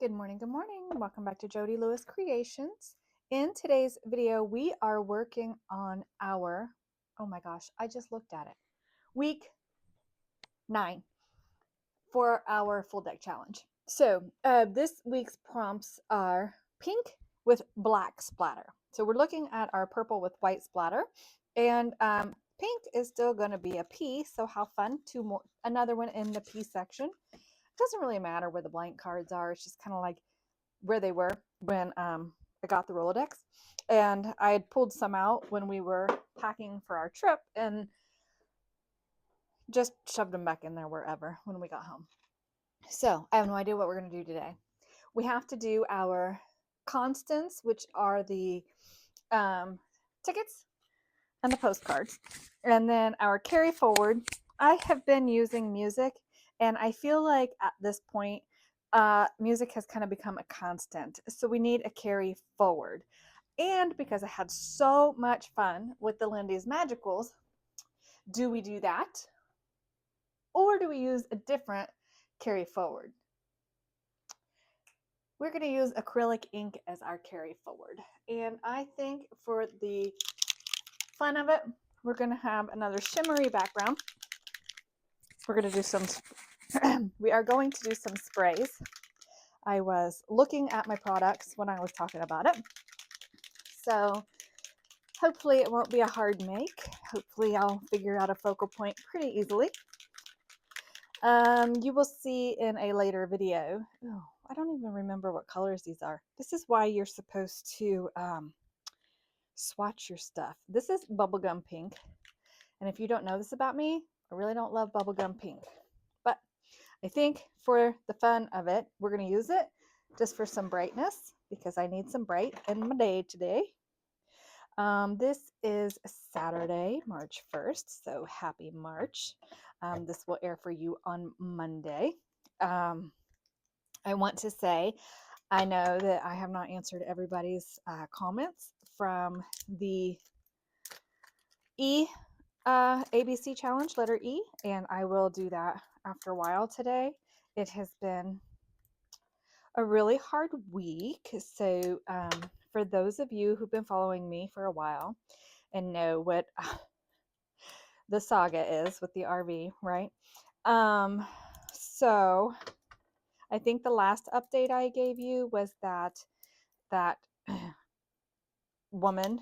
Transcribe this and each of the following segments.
Good morning, good morning. Welcome back to Jody Lewis Creations. In today's video, we are working on our, oh my gosh, I just looked at it, week 9 for our full deck challenge. So this week's prompts are pink with black splatter. So we're looking at our purple with white splatter, and pink is still going to be a P, so how fun, another one in the P section. It doesn't really matter where the blank cards are, it's just kind of like where they were when I got the Rolodex. And I had pulled some out when we were packing for our trip and just shoved them back in there wherever when we got home. So I have no idea what we're going to do today. We have to do our constants, which are the tickets and the postcards. And then our carry forward. I have been using music, and I feel like at this point, music has kind of become a constant. So we need a carry forward. And because I had so much fun with the Lindy's Magicals, do we do that? Or do we use a different carry forward? We're going to use acrylic ink as our carry forward. And I think for the fun of it, we're going to have another shimmery background. We're going to do some, we are going to do some sprays. I was looking at my products when I was talking about it. So hopefully it won't be a hard make. Hopefully I'll figure out a focal point pretty easily. You will see in a later video. Oh, I don't even remember what colors these are. This is why you're supposed to swatch your stuff. This is bubblegum pink. And if you don't know this about me, I really don't love bubblegum pink. But I think for the fun of it, we're going to use it just for some brightness because I need some bright in my day today. This is Saturday, March 1st, so happy March. This will air for you on Monday. I want to say, I know that I have not answered everybody's comments from the ABC challenge, letter E, and I will do that after a while today. It has been a really hard week, so for those of you who've been following me for a while and know what the saga is with the RV, right? So I think the last update I gave you was that woman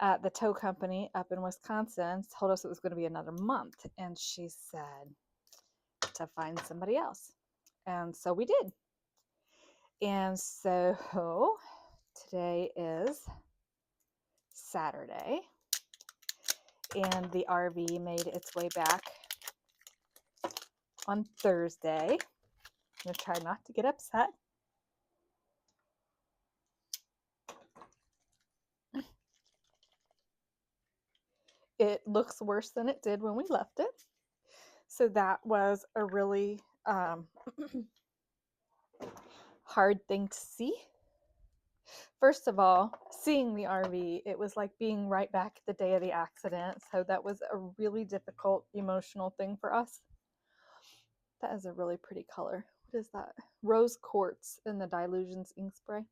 at the tow company up in Wisconsin told us it was going to be another month, and she said to find somebody else, and so we did. And so today is Saturday, and the RV made its way back on Thursday. I'm going to try not to get upset. It looks worse than it did when we left it. So that was a really hard thing to see. First of all, seeing the RV, it was like being right back the day of the accident. So that was a really difficult emotional thing for us. That is a really pretty color. What is that? Rose quartz in the Dilutions ink spray.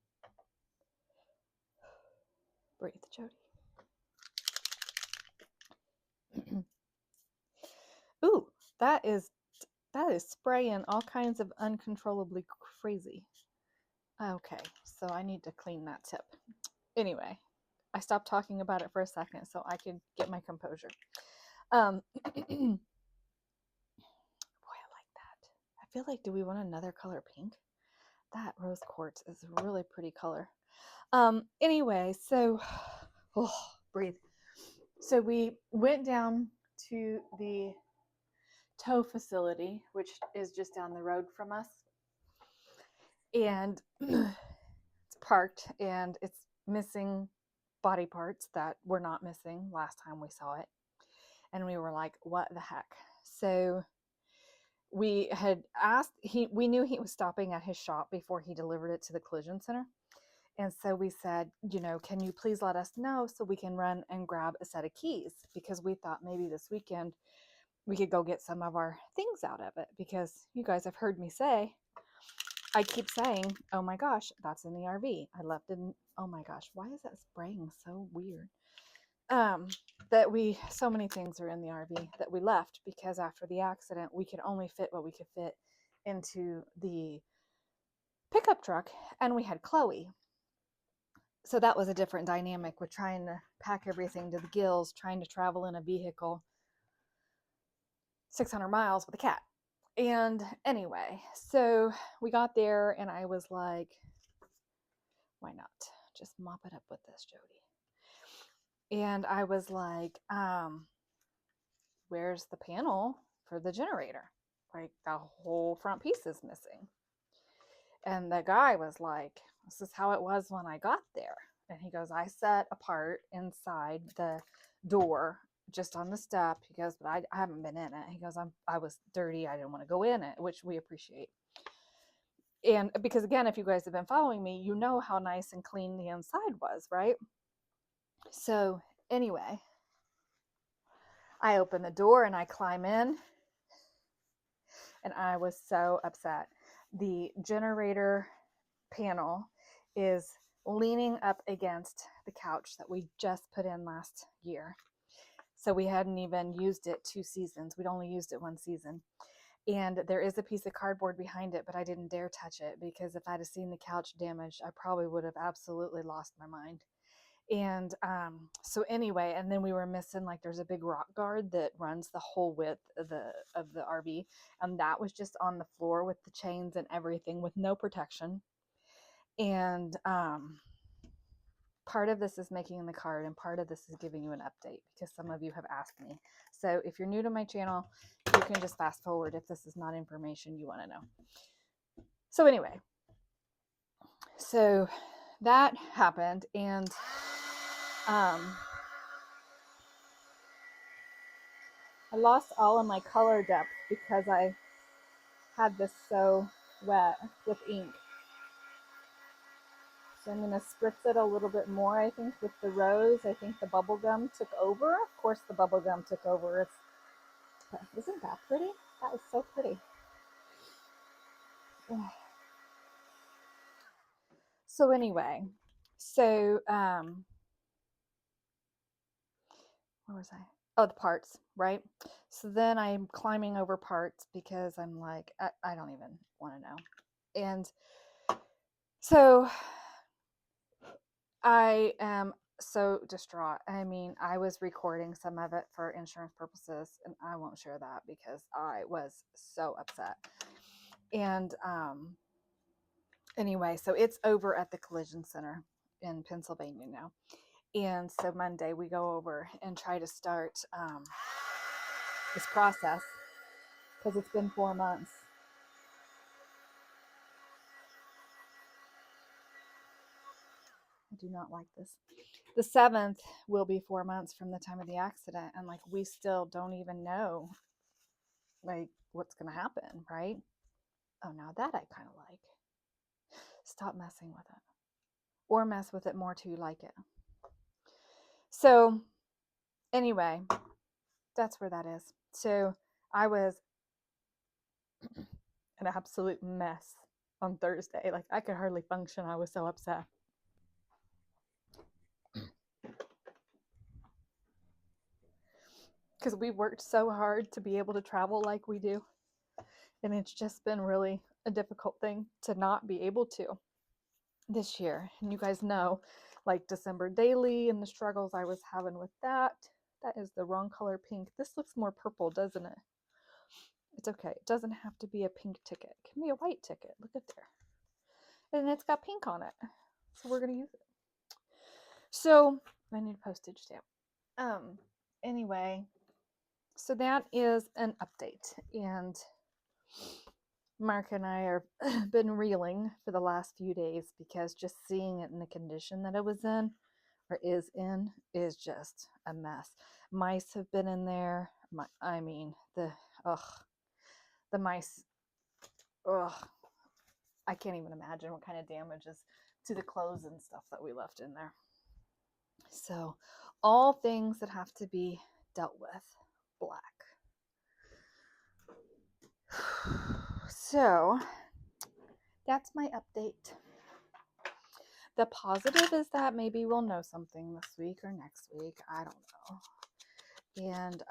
Breathe, Jody. Ooh, that is spraying all kinds of uncontrollably crazy. Okay, so I need to clean that tip. Anyway, I stopped talking about it for a second so I could get my composure. Boy, I like that. I feel like, do we want another color pink? That rose quartz is a really pretty color. Anyway, so, oh, breathe. So we went down to the tow facility, which is just down the road from us. And it's parked and it's missing body parts that were not missing last time we saw it. And we were like, what the heck? So we had asked, we knew he was stopping at his shop before he delivered it to the collision center. And so we said, can you please let us know so we can run and grab a set of keys? Because we thought maybe this weekend we could go get some of our things out of it. Because you guys have heard me say, I keep saying, oh my gosh, that's in the RV. I left it in, oh my gosh, why is that spraying so weird? That so many things are in the RV that we left because after the accident, we could only fit what we could fit into the pickup truck, and we had Chloe. So that was a different dynamic with trying to pack everything to the gills, trying to travel in a vehicle 600 miles with a cat. And anyway, so we got there and I was like, why not just mop it up with this, Jody? And I was like, where's the panel for the generator? Like the whole front piece is missing. And the guy was like, this is how it was when I got there. And he goes, I sat apart inside the door just on the step. He goes, but I haven't been in it. He goes, I was dirty. I didn't want to go in it, which we appreciate. And because again, if you guys have been following me, you know how nice and clean the inside was, right? So anyway, I open the door and I climb in and I was so upset. The generator panel is leaning up against the couch that we just put in last year. So we hadn't even used it 2 seasons. We'd only used it 1 season. And there is a piece of cardboard behind it, but I didn't dare touch it because if I'd have seen the couch damaged, I probably would have absolutely lost my mind. And so anyway, and then we were missing, like, there's a big rock guard that runs the whole width of the RV, and that was just on the floor with the chains and everything with no protection. And part of this is making the card and part of this is giving you an update because some of you have asked me. So if you're new to my channel, you can just fast forward if this is not information you want to know. So anyway, so that happened, and I lost all of my color depth because I had this so wet with ink. So I'm going to spritz it a little bit more, I think, with the rose. I think the bubble gum took over. Of course, the bubble gum took over. Isn't that pretty? That is so pretty. So anyway, so where was I? Oh, the parts, right? So then I'm climbing over parts because I'm like, I don't even want to know. And so I am so distraught. I mean, I was recording some of it for insurance purposes, and I won't share that because I was so upset. And anyway, so it's over at the collision center in Pennsylvania now. And so Monday we go over and try to start this process because it's been 4 months. I do not like this. The 7th will be 4 months from the time of the accident, and like we still don't even know like what's going to happen, right? Oh, now that I kind of like. Stop messing with it, or mess with it more till you like it. So anyway, that's where that is. So I was an absolute mess on Thursday. Like I could hardly function. I was so upset. Because we worked so hard to be able to travel like we do. And it's just been really a difficult thing to not be able to this year. And you guys know, like December daily and the struggles I was having with that. That is the wrong color pink. This looks more purple, doesn't it? It's okay. It doesn't have to be a pink ticket. It can be a white ticket. Look at there. And it's got pink on it. So we're going to use it. So I need a postage stamp. Anyway, so that is an update. And Mark and I have been reeling for the last few days because just seeing it in the condition that it was in or is in is just a mess. Mice have been in there. I mean, the mice, I can't even imagine what kind of damage is to the clothes and stuff that we left in there. So all things that have to be dealt with. Black. So that's my update. The positive is that maybe we'll know something this week or next week. I don't know. And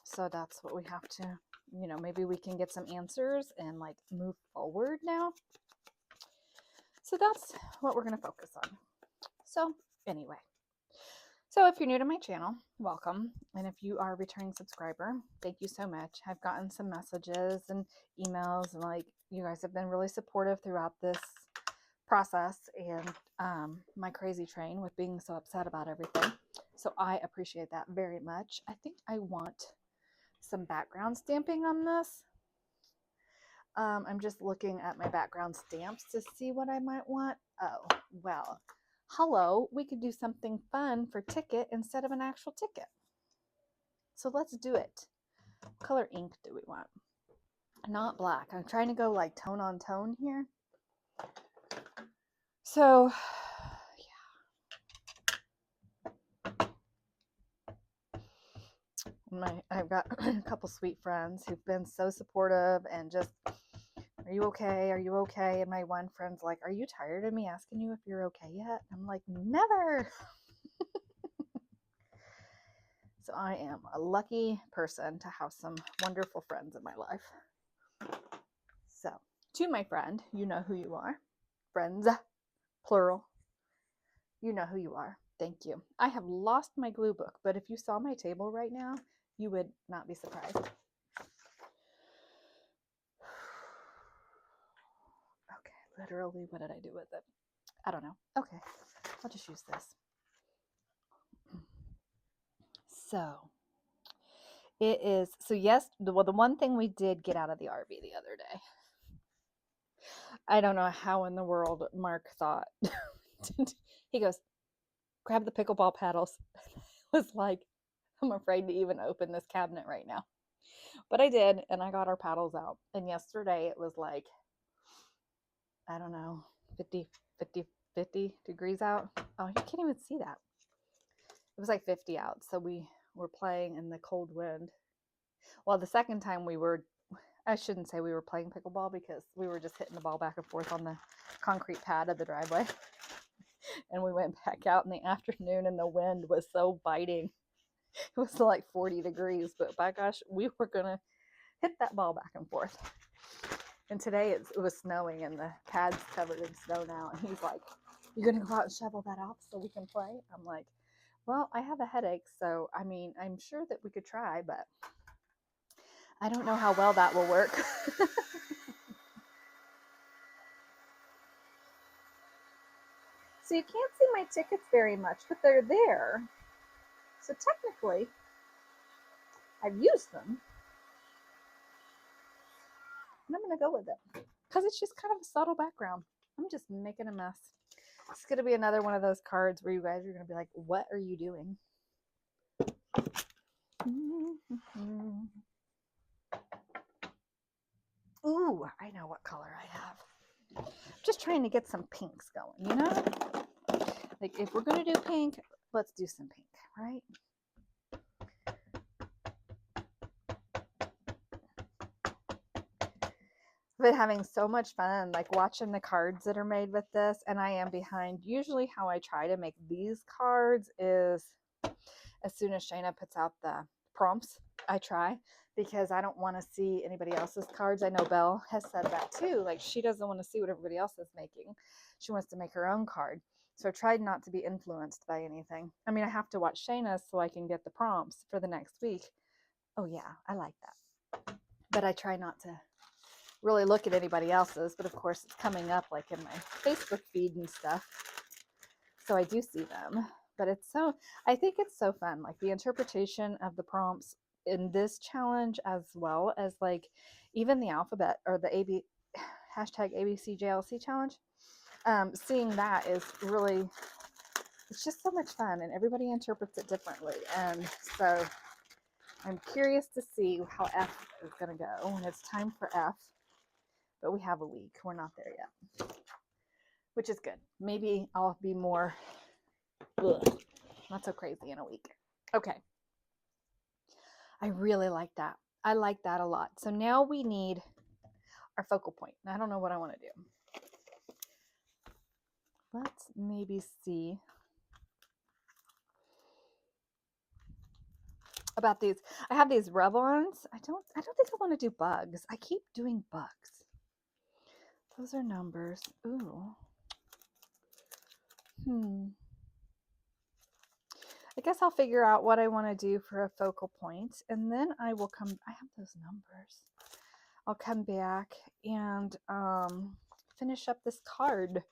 so that's what we have to, you know, maybe we can get some answers and like move forward now. So that's what we're going to focus on. So anyway, so if you're new to my channel, welcome. And if you are a returning subscriber, thank you so much. I've gotten some messages and emails, and like you guys have been really supportive throughout this process and my crazy train with being so upset about everything. So I appreciate that very much. I think I want some background stamping on this. I'm just looking at my background stamps to see what I might want. Oh, well, hello, we could do something fun for ticket instead of an actual ticket. So let's do it. What color ink do we want? Not black. I'm trying to go like tone on tone here. So I've got a couple sweet friends who've been so supportive and just, are you okay? Are you okay? And my one friend's like, are you tired of me asking you if you're okay yet? I'm like, never. So I am a lucky person to have some wonderful friends in my life. So to my friend, you know who you are. Friends, plural. You know who you are. Thank you. I have lost my glue book, but if you saw my table right now, you would not be surprised. Okay, literally, what did I do with it? I don't know. Okay, I'll just use this. So it is, so yes, the one thing we did get out of the RV the other day, I don't know how in the world Mark thought, he goes, grab the pickleball paddles. I was like, I'm afraid to even open this cabinet right now. But I did, and I got our paddles out. And yesterday it was like, I don't know, 50 degrees out. Oh, you can't even see that. It was like 50 out. So we were playing in the cold wind. Well, the second time I shouldn't say we were playing pickleball, because we were just hitting the ball back and forth on the concrete pad of the driveway. And we went back out in the afternoon, and the wind was so biting. It was like 40 degrees, but by gosh, we were going to hit that ball back and forth. And today it was snowing, and the pad's covered in snow now. And he's like, you're going to go out and shovel that off so we can play? I'm like, well, I have a headache. So, I mean, I'm sure that we could try, but I don't know how well that will work. So you can't see my tickets very much, but they're there. So technically, I've used them. And I'm going to go with it, because it's just kind of a subtle background. I'm just making a mess. It's going to be another one of those cards where you guys are going to be like, what are you doing? Ooh, I know what color I have. I'm just trying to get some pinks going, you know? Like, if we're going to do pink, let's do some pink, right? Been having so much fun, like watching the cards that are made with this, and I am behind. Usually how I try to make these cards is as soon as Shayna puts out the prompts, I try, because I don't want to see anybody else's cards. I know Belle has said that too. Like, she doesn't want to see what everybody else is making. She wants to make her own card. So I tried not to be influenced by anything. I mean, I have to watch Shayna's so I can get the prompts for the next week. Oh yeah, I like that. But I try not to really look at anybody else's, but of course it's coming up like in my Facebook feed and stuff, so I do see them. But it's so, I think it's so fun, like the interpretation of the prompts in this challenge, as well as like even the alphabet or the hashtag ABCJLC challenge. Seeing that is really, it's just so much fun, and everybody interprets it differently. And so I'm curious to see how F is going to go when it's time for F. But we have a week. We're not there yet, which is good. Maybe I'll be more not so crazy in a week. Okay. I really like that. I like that a lot. So now we need our focal point. I don't know what I want to do. let's maybe see about these. I have these rub-ons. I don't think I want to do bugs. I keep doing bugs. Those are numbers. Ooh. I guess I'll figure out what I want to do for a focal point, and then I will come. I have those numbers. I'll come back and finish up this card,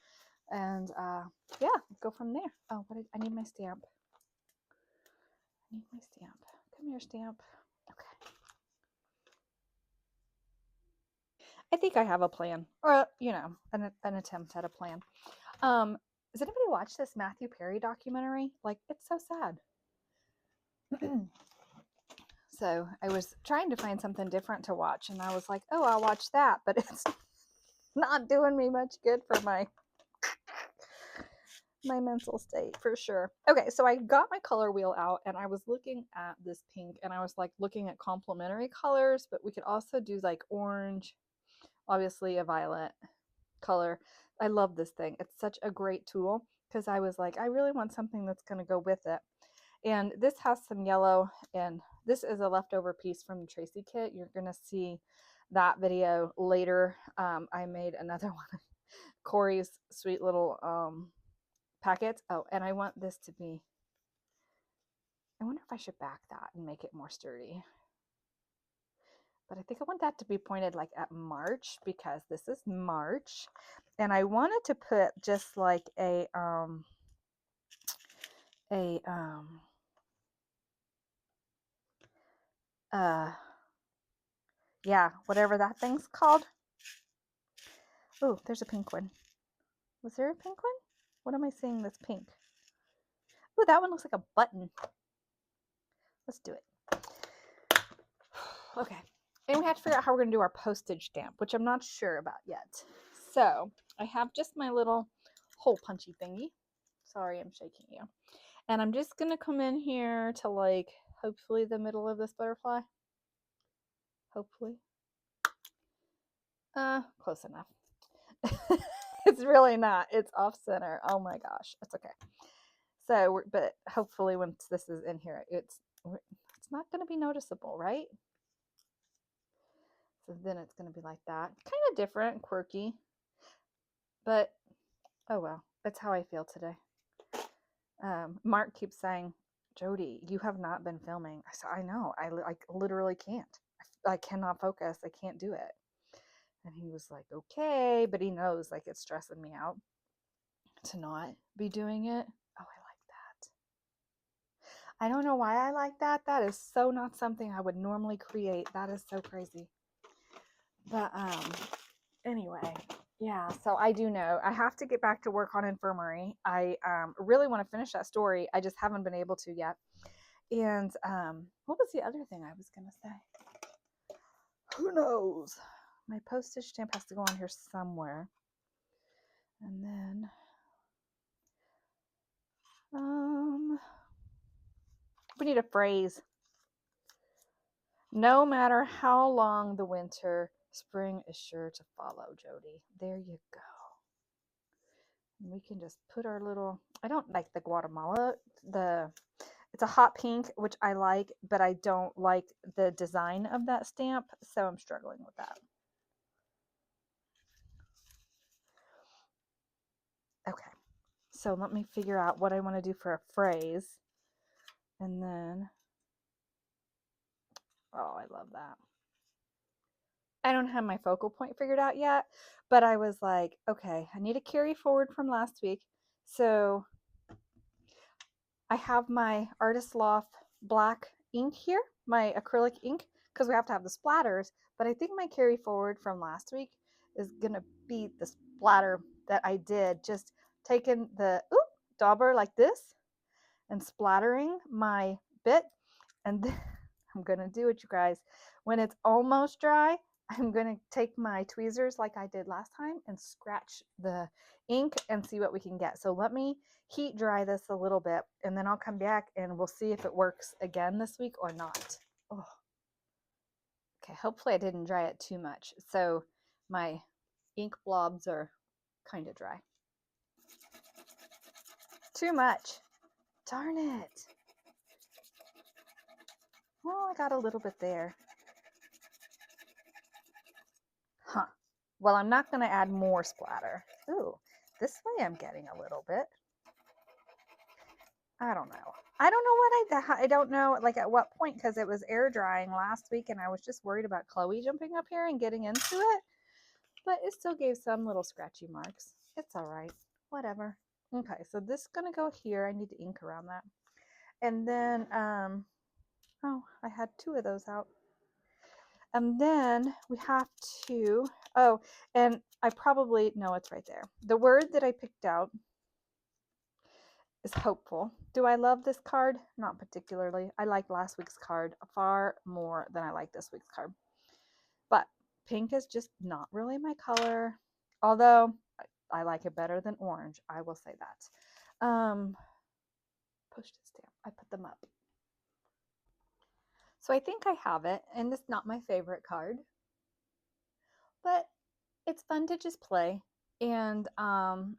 and yeah, go from there. Oh, but I need my stamp. I need my stamp. Come here, stamp. Okay. I think I have a plan, or you know, an attempt at a plan. Does anybody watch this Matthew Perry documentary? Like, it's so sad. So I was trying to find something different to watch, and I was like, oh, I'll watch that, but it's not doing me much good for my mental state for sure. Okay, so I got my color wheel out and I was looking at this pink and I was like looking at complementary colors, but we could also do like orange, obviously a violet color. I love this thing. It's such a great tool because I was like, I really want something that's going to go with it. And this has some yellow, and this is a leftover piece from the Tracy kit. You're going to see that video later. I made another one of Corey's sweet little packets. Oh, and I want this to be, I wonder if I should back that and make it more sturdy. But I think I want that to be pointed like at March because this is March. And I wanted to put just like yeah, whatever that thing's called. Oh, there's a pink one. Was there a pink one? What am I seeing that's pink? Oh, that one looks like a button. Let's do it. Okay. And we have to figure out how we're going to do our postage stamp, which I'm not sure about yet. So I have just my little hole punchy thingy. Sorry, I'm shaking you. And I'm just going to come in here to like, hopefully the middle of this butterfly. Hopefully. Close enough. It's really not. It's off center. Oh my gosh. It's okay. So, but hopefully once this is in here, it's not going to be noticeable, right? So then it's going to be like that. Kind of different, quirky. But, oh well. That's how I feel today. Mark keeps saying, Jody, you have not been filming. I said, I know. I literally can't. I cannot focus. I can't do it. And he was like, okay. But he knows like it's stressing me out to not be doing it. Oh, I like that. I don't know why I like that. That is so not something I would normally create. That is so crazy. But anyway, yeah, so I do know I have to get back to work on infirmary. I really want to finish that story. I just haven't been able to yet. And what was the other thing I was going to say? Who knows? My postage stamp has to go on here somewhere. And then we need a phrase. No matter how long the winter, spring is sure to follow, Jody. There you go. And we can just put our little, I don't like the Guatemala, it's a hot pink, which I like, but I don't like the design of that stamp, so I'm struggling with that. Okay, so let me figure out what I want to do for a phrase. And then, oh, I love that. I don't have my focal point figured out yet, but I was like, okay, I need to carry forward from last week. So I have my Artist Loft black ink here, my acrylic ink, because we have to have the splatters. But I think my carry forward from last week is going to be the splatter that I did, just taking the dauber like this and splattering my bit. And then I'm going to do it, you guys. When it's almost dry, I'm going to take my tweezers like I did last time and scratch the ink and see what we can get. So let me heat dry this a little bit, and then I'll come back and we'll see if it works again this week or not. Oh. Okay, hopefully I didn't dry it too much. So my ink blobs are kind of dry. Too much. Darn it. Well, I got a little bit there. Huh. Well, I'm not going to add more splatter. Ooh, this way I'm getting a little bit. I don't know. I don't know what I don't know like at what point, because it was air drying last week and I was just worried about Chloe jumping up here and getting into it. But it still gave some little scratchy marks. It's all right. Whatever. Okay, so this is going to go here. I need to ink around that. And then, oh, I had two of those out. And then we have to, oh, and I probably, no, it's right there. The word that I picked out is hopeful. Do I love this card? Not particularly. I like last week's card far more than I like this week's card. But pink is just not really my color. Although I like it better than orange. I will say that. Postage stamp. I put them up. So I think I have it, and it's not my favorite card, but it's fun to just play. And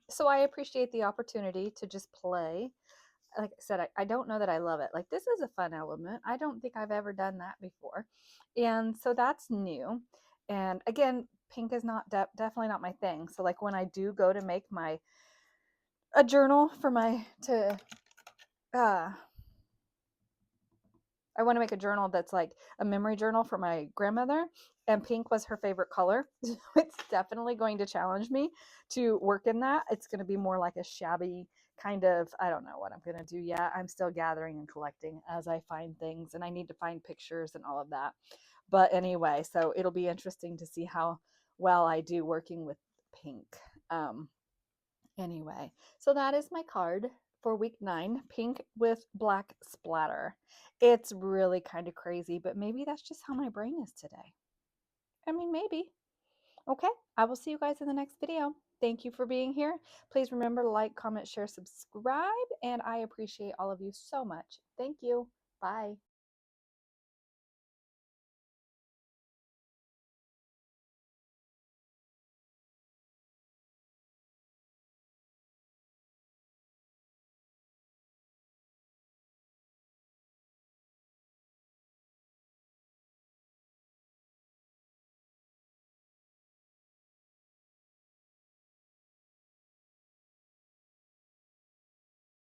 so I appreciate the opportunity to just play. Like I said, I don't know that I love it. Like, this is a fun element. I don't think I've ever done that before. And so that's new. And again, pink is not definitely not my thing. So like when I do go to make a journal for I want to make a journal that's like a memory journal for my grandmother, and pink was her favorite color. It's definitely going to challenge me to work in that. It's going to be more like a shabby kind of, I don't know what I'm going to do yet. I'm still gathering and collecting as I find things, and I need to find pictures and all of that. But anyway, so it'll be interesting to see how well I do working with pink. Anyway, so that is my card for week 9, pink with black splatter. It's really kind of crazy, but maybe that's just how my brain is today. I mean, maybe. Okay, I will see you guys in the next video. Thank you for being here. Please remember to like, comment, share, subscribe, and I appreciate all of you so much. Thank you. Bye.